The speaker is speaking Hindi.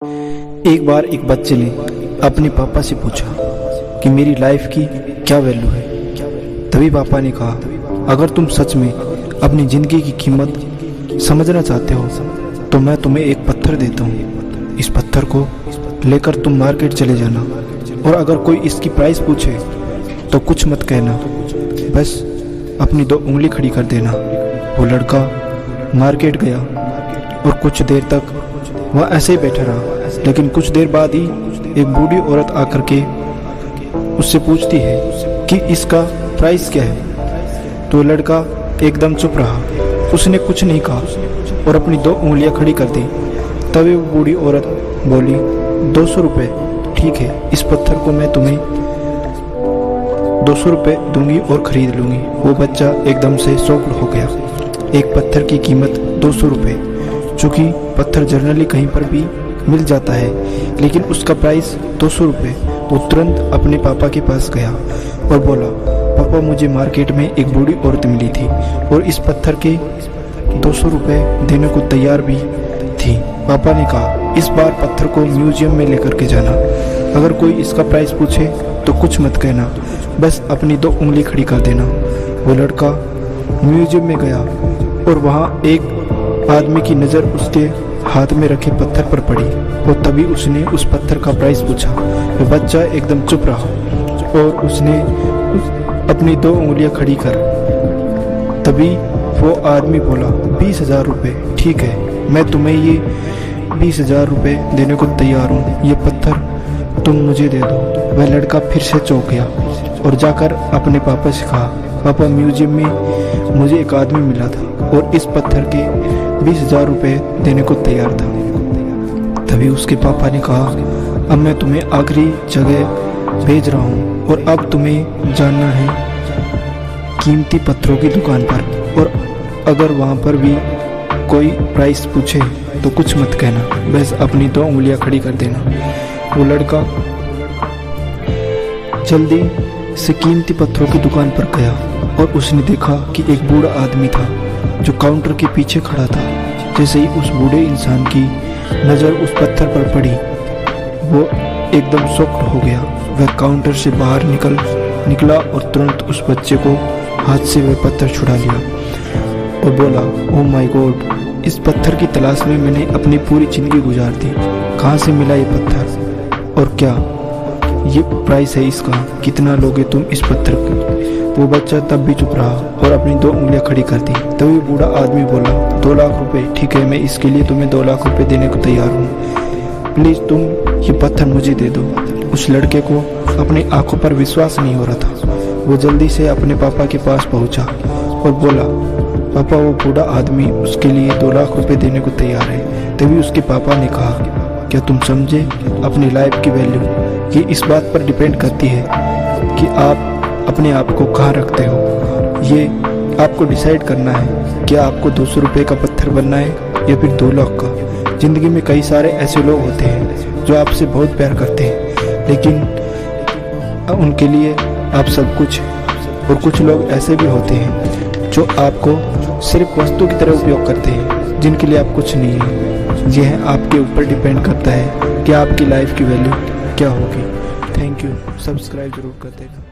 एक बार एक बच्चे ने अपने पापा से पूछा कि मेरी लाइफ की क्या वैल्यू है। तभी पापा ने कहा, अगर तुम सच में अपनी ज़िंदगी की कीमत समझना चाहते हो तो मैं तुम्हें एक पत्थर देता हूँ। इस पत्थर को लेकर तुम मार्केट चले जाना और अगर कोई इसकी प्राइस पूछे तो कुछ मत कहना, बस अपनी 2 उंगली खड़ी कर देना। वो लड़का मार्केट गया और कुछ देर तक वह ऐसे ही बैठा रहा, लेकिन कुछ देर बाद ही एक बूढ़ी औरत आकर के उससे पूछती है कि इसका प्राइस क्या है। तो लड़का एकदम चुप रहा, उसने कुछ नहीं कहा और अपनी 2 उंगलियां खड़ी कर दी। तभी वो बूढ़ी औरत बोली, 200 रुपये। ठीक है, इस पत्थर को मैं तुम्हें 200 रुपये दूंगी और ख़रीद लूँगी। वो बच्चा एकदम से शॉक्ड हो गया। एक पत्थर की कीमत 200 रुपये, चूँकि पत्थर जनरली कहीं पर भी मिल जाता है, लेकिन उसका प्राइस 200 रुपये। वो तुरंत अपने पापा के पास गया और बोला, पापा मुझे मार्केट में एक बूढ़ी औरत मिली थी और इस पत्थर के 200 रुपये देने को तैयार भी थी। पापा ने कहा, इस बार पत्थर को म्यूजियम में लेकर के जाना, अगर कोई इसका प्राइस पूछे तो कुछ मत कहना, बस अपनी 2 उंगली खड़ी कर देना। वो लड़का म्यूजियम में गया और वहाँ एक आदमी की नज़र उसके हाथ में रखे पत्थर पर पड़ी और तभी उसने उस पत्थर का प्राइस पूछा। वो बच्चा एकदम चुप रहा और उसने अपनी 2 उंगलियां खड़ी कर। तभी वो आदमी बोला, 20,000 रुपये। ठीक है, मैं तुम्हें ये 20,000 रुपये देने को तैयार हूँ, ये पत्थर तुम मुझे दे दो। वह लड़का फिर से चौंक गया और जाकर अपने पापा से कहा, पापा म्यूजियम में मुझे एक आदमी मिला था और इस पत्थर के 20,000 रुपये देने को तैयार था। तभी उसके पापा ने कहा, अब मैं तुम्हें आखिरी जगह भेज रहा हूँ और अब तुम्हें जाना है कीमती पत्थरों की दुकान पर, और अगर वहाँ पर भी कोई प्राइस पूछे तो कुछ मत कहना, बस अपनी 2 उंगलियां खड़ी कर देना। वो लड़का जल्दी से कीमती पत्थरों की दुकान पर गया और उसने देखा कि एक बूढ़ा आदमी था जो काउंटर के पीछे खड़ा था। जैसे ही उस बूढ़े इंसान की नज़र उस पत्थर पर पड़ी, वो एकदम शॉक्ड हो गया। वह काउंटर से बाहर निकला और तुरंत उस बच्चे को हाथ से वह पत्थर छुड़ा लिया और बोला, ओह माय गॉड, इस पत्थर की तलाश में मैंने अपनी पूरी ज़िंदगी गुजार दी। कहाँ से मिला ये पत्थर और क्या ये प्राइस है इसका, कितना लोगे तुम इस पत्थर को? वो बच्चा तब भी चुप रहा और अपनी 2 उंगलियां खड़ी कर दी। तभी बूढ़ा आदमी बोला, 2 लाख रुपए। ठीक है, मैं इसके लिए तुम्हें 2 लाख रुपए देने को तैयार हूँ, प्लीज़ तुम ये पत्थर मुझे दे दो। उस लड़के को अपनी आंखों पर विश्वास नहीं हो रहा था। वो जल्दी से अपने पापा के पास पहुँचा और बोला, पापा वो बूढ़ा आदमी उसके लिए 2 लाख रुपये देने को तैयार है। तभी उसके पापा ने कहा, क्या तुम समझे अपनी लाइफ की वैल्यू? ये इस बात पर डिपेंड करती है कि आप अपने आप को कहाँ रखते हो। ये आपको डिसाइड करना है कि आपको 200 रुपये का पत्थर बनना है या फिर 2 लाख का। ज़िंदगी में कई सारे ऐसे लोग होते हैं जो आपसे बहुत प्यार करते हैं, लेकिन उनके लिए आप सब कुछ, और कुछ लोग ऐसे भी होते हैं जो आपको सिर्फ वस्तु की तरह उपयोग करते हैं, जिनके लिए आप कुछ नहीं है। यह आपके ऊपर डिपेंड करता है कि आपकी लाइफ की वैल्यू क्या होगी। थैंक यू, सब्सक्राइब जरूर कर देना।